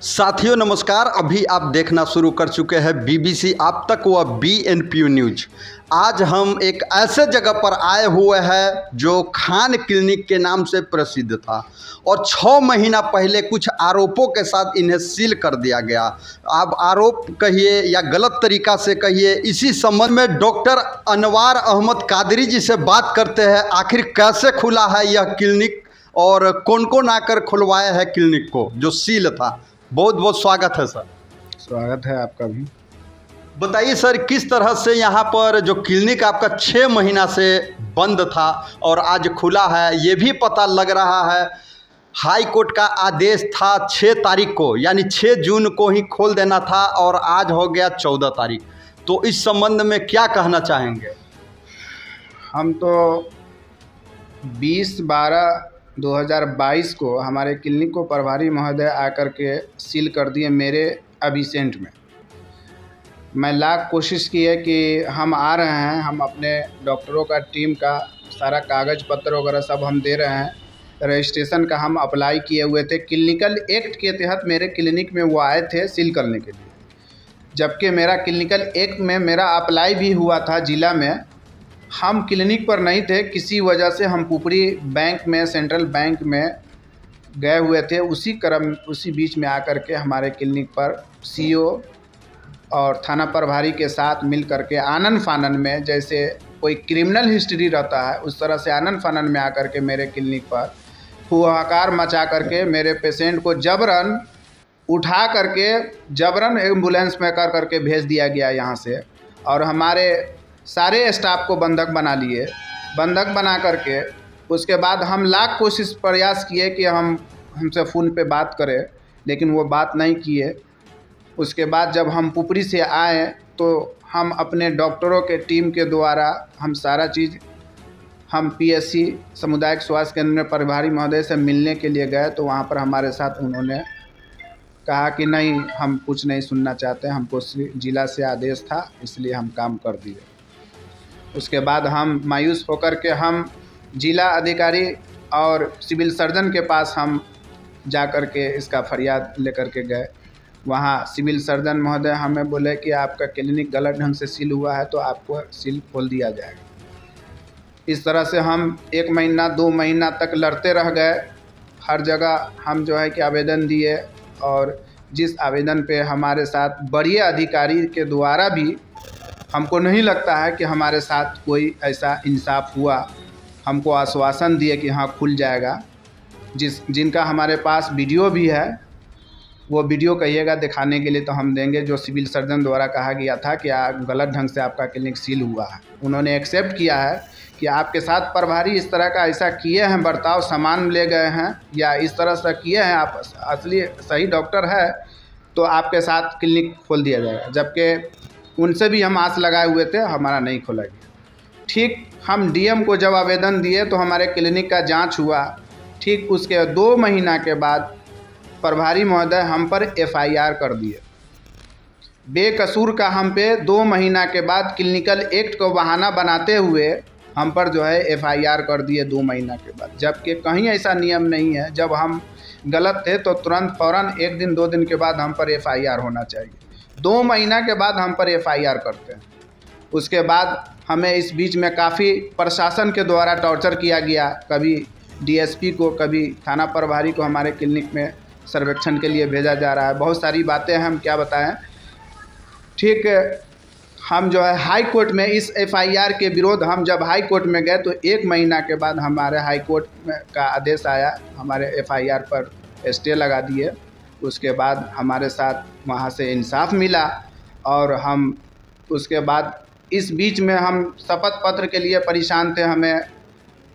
साथियों नमस्कार। अभी आप देखना शुरू कर चुके हैं बीबीसी आप तक व बीएनपी न्यूज। आज हम एक ऐसे जगह पर आए हुए हैं जो खान क्लिनिक के नाम से प्रसिद्ध था और 6 महीना पहले कुछ आरोपों के साथ इन्हें सील कर दिया गया। आप आरोप कहिए या गलत तरीका से कहिए, इसी संबंध में डॉक्टर अनवार अहमद कादरी जी से बात करते हैं। आखिर कैसे खुला है यह क्लिनिक और कौन कौन आकर खुलवाया है क्लिनिक को जो सील था। बहुत बहुत स्वागत है सर। स्वागत है आपका भी। बताइए सर, किस तरह से यहाँ पर जो क्लिनिक आपका 6 महीना से बंद था और आज खुला है। ये भी पता लग रहा है हाई कोर्ट का आदेश था 6 तारीख को, यानी 6 जून को ही खोल देना था और आज हो गया 14 तारीख। तो इस संबंध में क्या कहना चाहेंगे? हम तो 20/12/2022 को हमारे क्लिनिक को प्रभारी महोदय आकर के सील कर दिए मेरे अभिसेंट में। मैं लाख कोशिश की है कि हम आ रहे हैं, हम अपने डॉक्टरों का टीम का सारा कागज़ पत्र वगैरह सब हम दे रहे हैं। रजिस्ट्रेशन का हम अप्लाई किए हुए थे, क्लिनिकल एक्ट के तहत मेरे क्लिनिक में वो आए थे सील करने के लिए। जबकि मेरा क्लिनिकल एक्ट में मेरा अप्लाई भी हुआ था ज़िला में। हम क्लिनिक पर नहीं थे, किसी वजह से हम पुपरी बैंक में, सेंट्रल बैंक में गए हुए थे। उसी बीच में आकर के हमारे क्लिनिक पर सीओ और थाना प्रभारी के साथ मिल कर के आनन फानन में, जैसे कोई क्रिमिनल हिस्ट्री रहता है उस तरह से आनन फानन में आकर के मेरे क्लिनिक पर हुहाकार मचा करके मेरे पेशेंट को जबरन उठा करके जबरन एम्बुलेंस में कर करके भेज दिया गया यहाँ से। और हमारे सारे स्टाफ को बंधक बना लिए। बंधक बना करके उसके बाद हम लाख कोशिश प्रयास किए कि हमसे फ़ोन पे बात करें, लेकिन वो बात नहीं किए। उसके बाद जब हम पुपरी से आए तो हम अपने डॉक्टरों के टीम के द्वारा हम सारा चीज़, हम पीएससी सामुदायिक स्वास्थ्य केंद्र में प्रभारी महोदय से मिलने के लिए गए तो वहाँ पर हमारे साथ उन्होंने कहा कि नहीं, हम कुछ नहीं सुनना चाहते, हमको ज़िला से आदेश था इसलिए हम काम कर दिए। उसके बाद हम मायूस होकर के हम जिला अधिकारी और सिविल सर्जन के पास हम जा कर के इसका फरियाद लेकर के गए। वहाँ सिविल सर्जन महोदय हमें बोले कि आपका क्लिनिक गलत ढंग से सील हुआ है तो आपको सील खोल दिया जाएगा। इस तरह से हम 1 महीना 2 महीना तक लड़ते रह गए। हर जगह हम जो है कि आवेदन दिए और जिस आवेदन पे हमारे साथ बड़े अधिकारी के द्वारा भी हमको नहीं लगता है कि हमारे साथ कोई ऐसा इंसाफ हुआ। हमको आश्वासन दिए कि हाँ खुल जाएगा। जिनका हमारे पास वीडियो भी है, वो वीडियो कहिएगा दिखाने के लिए तो हम देंगे, जो सिविल सर्जन द्वारा कहा गया था कि गलत ढंग से आपका क्लिनिक सील हुआ है। उन्होंने एक्सेप्ट किया है कि आपके साथ प्रभारी इस तरह का ऐसा किए हैं बर्ताव, सामान ले गए हैं या इस तरह से किए हैं, आप असली सही डॉक्टर है तो आपके साथ क्लिनिक खोल दिया जाएगा। जबकि उनसे भी हम आस लगाए हुए थे, हमारा नहीं खोला गया। ठीक हम डीएम को जब आवेदन दिए तो हमारे क्लिनिक का जांच हुआ। ठीक उसके 2 महीना के बाद प्रभारी महोदय हम पर एफआईआर कर दिए। बेकसूर का हम पे 2 महीना के बाद क्लिनिकल एक्ट को बहाना बनाते हुए हम पर जो है एफआईआर कर दिए 2 महीना के बाद। जबकि कहीं ऐसा नियम नहीं है, जब हम गलत थे तो तुरंत फ़ौरन 1 दिन 2 दिन के बाद हम पर एफआईआर होना चाहिए। 2 महीना के बाद हम पर एफआईआर करते हैं। उसके बाद हमें इस बीच में काफ़ी प्रशासन के द्वारा टॉर्चर किया गया। कभी डीएसपी को, कभी थाना प्रभारी को हमारे क्लिनिक में सर्वेक्षण के लिए भेजा जा रहा है। बहुत सारी बातें हम क्या बताएं। ठीक हम जो है हाई कोर्ट में इस एफआईआर के विरोध हम जब हाई कोर्ट में गए तो 1 महीना के बाद हमारे हाई कोर्ट का आदेश आया, हमारे एफआईआर पर स्टे लगा दिए। उसके बाद हमारे साथ वहाँ से इंसाफ मिला और हम उसके बाद इस बीच में हम शपथ पत्र के लिए परेशान थे। हमें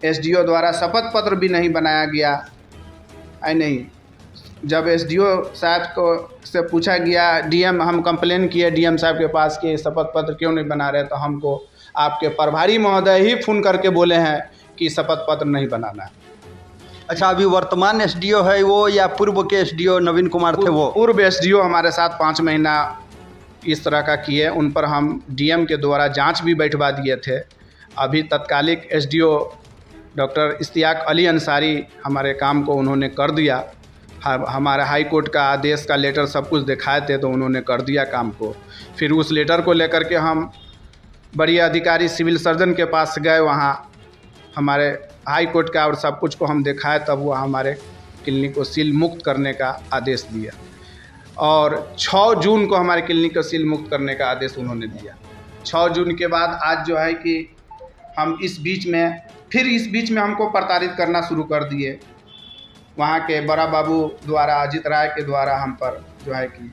एसडीओ द्वारा शपथ पत्र भी नहीं बनाया गया। नहीं, जब एसडीओ साहब को से पूछा गया, डीएम, हम कंप्लेन किए डीएम साहब के पास कि शपथ पत्र क्यों नहीं बना रहे, तो हमको आपके प्रभारी महोदय ही फ़ोन करके बोले हैं कि शपथ पत्र नहीं बनाना है। अच्छा, अभी वर्तमान एसडीओ है वो या पूर्व के एसडीओ नवीन कुमार थे वो? पूर्व एसडीओ हमारे साथ 5 महीना इस तरह का किए। उन पर हम डीएम के द्वारा जांच भी बैठवा दिए थे। अभी तत्कालिक एसडीओ डॉक्टर इश्तियाक अली अंसारी हमारे काम को उन्होंने कर दिया। हमारे हाई कोर्ट का आदेश का लेटर सब कुछ दिखाए थे, तो उन्होंने कर दिया काम को। फिर उस लेटर को लेकर के हम बड़ी अधिकारी सिविल सर्जन के पास गए, वहाँ हमारे हाई कोर्ट का और सब कुछ को हम दिखाए, तब वो हमारे क्लिनिक को सील मुक्त करने का आदेश दिया। और 6 जून को हमारे क्लिनिक को सील मुक्त करने का आदेश उन्होंने दिया। 6 जून के बाद आज जो है कि हम इस बीच में हमको प्रताड़ित करना शुरू कर दिए। वहाँ के बड़ा बाबू द्वारा, अजित राय के द्वारा हम पर जो है कि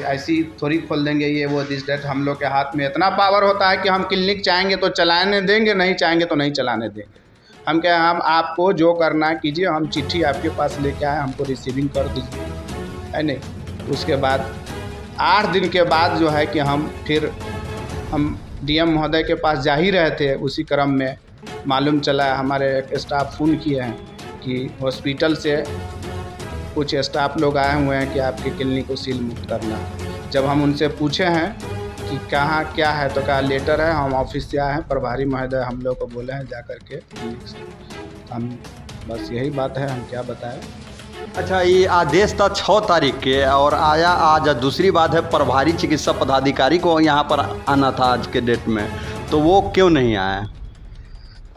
ऐसी थोड़ी खोल देंगे ये वो दिस डेट। हम लोग के हाथ में इतना पावर होता है कि हम क्लिनिक चाहेंगे तो चलाने देंगे, नहीं चाहेंगे तो नहीं चलाने देंगे। हम क्या, हम आपको जो करना है कीजिए, हम चिट्ठी आपके पास लेके आए, हमको रिसीविंग कर दीजिए, है नहीं। उसके बाद 8 दिन के बाद जो है कि हम डीएम महोदय के पास जा ही रहे थे। उसी क्रम में मालूम चला, हमारे एक स्टाफ फ़ोन किए हैं कि हॉस्पिटल से कुछ स्टाफ लोग आए हुए हैं कि आपके क्लिनिक को सील मुक्त करना। जब हम उनसे पूछे हैं कि कहाँ क्या है, तो कहा लेटर है, हम ऑफिस से आए हैं, प्रभारी महोदय हम लोग को बोले हैं जा कर के क्लिनिक से। हम बस यही बात है, हम क्या बताएं। अच्छा, ये आदेश था 6 तारीख के और आया आज। दूसरी बात है, प्रभारी चिकित्सा पदाधिकारी को यहाँ पर आना था आज के डेट में, तो वो क्यों नहीं आया?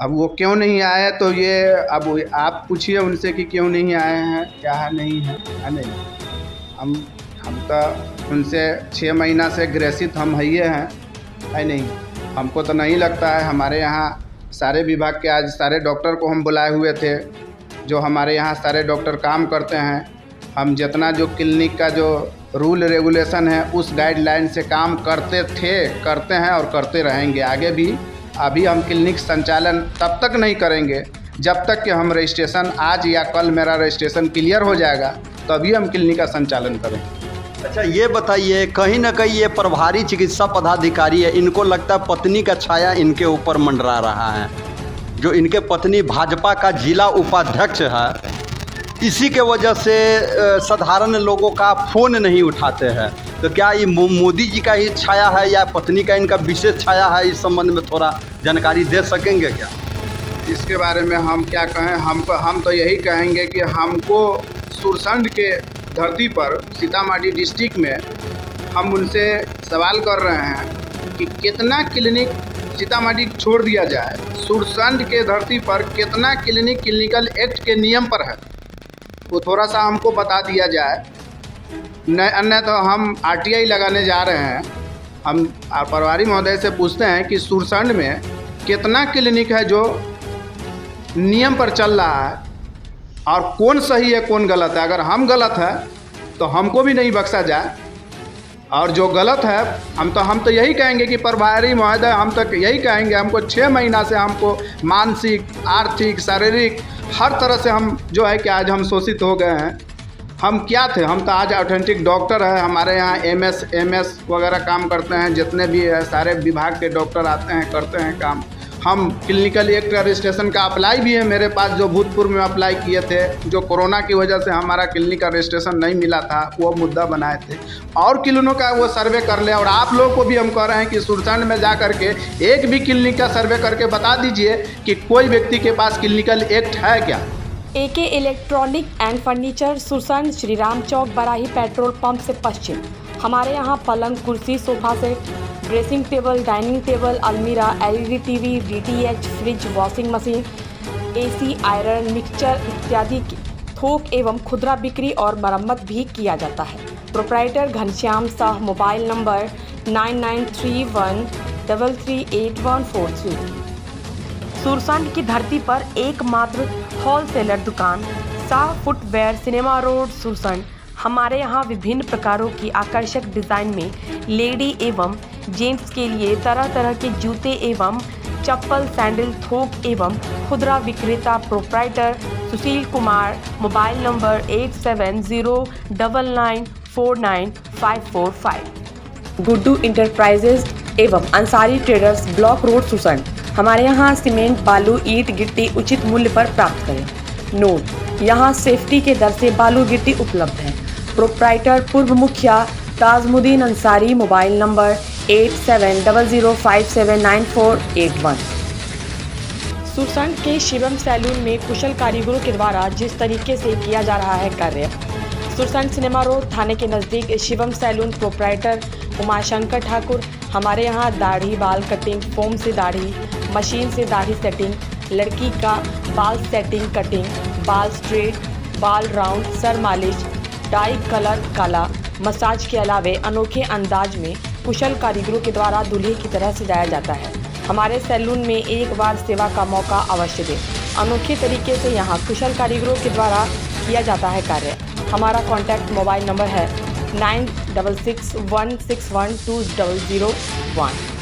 अब वो क्यों नहीं आए तो ये अब आप पूछिए उनसे कि क्यों नहीं आए हैं, क्या है नहीं है, नहीं। हम तो उनसे 6 महीना से ग्रसित हम है हैं, नहीं। हमको तो नहीं लगता है, हमारे यहाँ सारे विभाग के आज सारे डॉक्टर को हम बुलाए हुए थे, जो हमारे यहाँ सारे डॉक्टर काम करते हैं। हम जितना जो क्लिनिक का जो रूल रेगुलेशन है उस गाइडलाइन से काम करते थे, करते हैं और करते रहेंगे आगे भी। अभी हम क्लिनिक संचालन तब तक नहीं करेंगे जब तक कि हम रजिस्ट्रेशन, आज या कल मेरा रजिस्ट्रेशन क्लियर हो जाएगा, तभी हम क्लिनिक का संचालन करेंगे। अच्छा, ये बताइए, कहीं ना कहीं ये प्रभारी चिकित्सा पदाधिकारी है, इनको लगता है पत्नी का छाया इनके ऊपर मंडरा रहा है। जो इनके पत्नी भाजपा का जिला उपाध्यक्ष है, इसी के वजह से साधारण लोगों का फ़ोन नहीं उठाते हैं। तो क्या ये मोदी जी का ही छाया है या पत्नी का इनका विशेष छाया है? इस संबंध में थोड़ा जानकारी दे सकेंगे क्या? इसके बारे में हम क्या कहें, हम तो यही कहेंगे कि हमको सुरसंड के धरती पर सीतामढ़ी डिस्ट्रिक्ट में हम उनसे सवाल कर रहे हैं कि कितना क्लिनिक सीतामढ़ी छोड़ दिया जाए। सुरसंड के धरती पर कितना क्लिनिकल एक्ट के नियम पर है, वो थोड़ा सा हमको बता दिया जाए। अन्य तो हम आरटीआई लगाने जा रहे हैं। हम प्रभारी महोदय से पूछते हैं कि सुरसंड में कितना क्लिनिक है जो नियम पर चल रहा है और कौन सही है कौन गलत है। अगर हम गलत है तो हमको भी नहीं बख्शा जाए, और जो गलत है हम तो यही कहेंगे कि प्रभारी महोदय, हम तो यही कहेंगे, हमको 6 महीना से हमको मानसिक, आर्थिक, शारीरिक हर तरह से हम जो है कि आज हम शोषित हो गए हैं। हम क्या थे, हम तो आज ऑथेंटिक डॉक्टर हैं। हमारे यहाँ एमएस वगैरह काम करते हैं, जितने भी सारे विभाग के डॉक्टर आते हैं, करते हैं काम। हम क्लिनिकल एक्ट रजिस्ट्रेशन का अप्लाई भी है मेरे पास, जो भूतपूर्व में अप्लाई किए थे, जो कोरोना की वजह से हमारा क्लिनिक का रजिस्ट्रेशन नहीं मिला था, वो मुद्दा बनाए थे। और क्लिनिकों का वो सर्वे कर ले। और आप लोगों को भी हम कह रहे हैं कि सुरसंड में जा करके एक भी क्लिनिक का सर्वे करके बता दीजिए कि कोई व्यक्ति के पास क्लिनिकल एक्ट है क्या। AK electronic and furniture, Sursand, Shri Ram Chowk, Barahi petrol pump से पश्चिम। हमारे यहाँ पलंग, कुर्सी, sofa set, dressing table, dining table, अलमीरा, LED TV, DTH, fridge, washing machine, AC, iron, mixture इत्यादि की थोक एवं खुदरा बिक्री और मरम्मत भी किया जाता है। Proprietor Ghanshyam Shah, mobile number 9931338143। Sursand की धरती पर एकमात्र होलसेलर दुकान Shah footwear, cinema road, Sursand. हमारे यहाँ विभिन्न प्रकारों की आकर्षक डिज़ाइन में लेडी एवं जेंट्स के लिए तरह तरह के जूते एवं चप्पल, सैंडल थोक एवं खुदरा विक्रेता proprietor Sushil Kumar. Mobile number 8709949545। Guddu enterprises एवं Ansari traders, block road, Sursand. हमारे यहाँ सीमेंट, बालू, ईंट, गिट्टी उचित मूल्य पर प्राप्त करें। नोट, यहाँ सेफ्टी के दर से बालू गिट्टी उपलब्ध है। प्रोप्राइटर पूर्व मुखिया ताजमुद्दीन अंसारी। Mobile number 8700579481। सुरसंड के शिवम सैलून में कुशल कारीगरों के द्वारा जिस तरीके से किया जा रहा है कार्य, सुरसंड सिनेमा रोड थाने के नज़दीक शिवम सैलून प्रोप्राइटर उमाशंकर ठाकुर। हमारे यहाँ दाढ़ी, बाल कटिंग, फोम से दाढ़ी, मशीन से दाढ़ी सेटिंग, लड़की का बाल सेटिंग, कटिंग, बाल स्ट्रेट, बाल राउंड, सर मालिश, डाई कलर काला, मसाज के अलावे अनोखे अंदाज में कुशल कारीगरों के द्वारा दूल्हे की तरह सजाया जाता है। हमारे सैलून में एक बार सेवा का मौका अवश्य दें। अनोखे तरीके से यहाँ कुशल कारीगरों के द्वारा किया जाता है कार्य। हमारा कॉन्टैक्ट मोबाइल नंबर है 9661612001।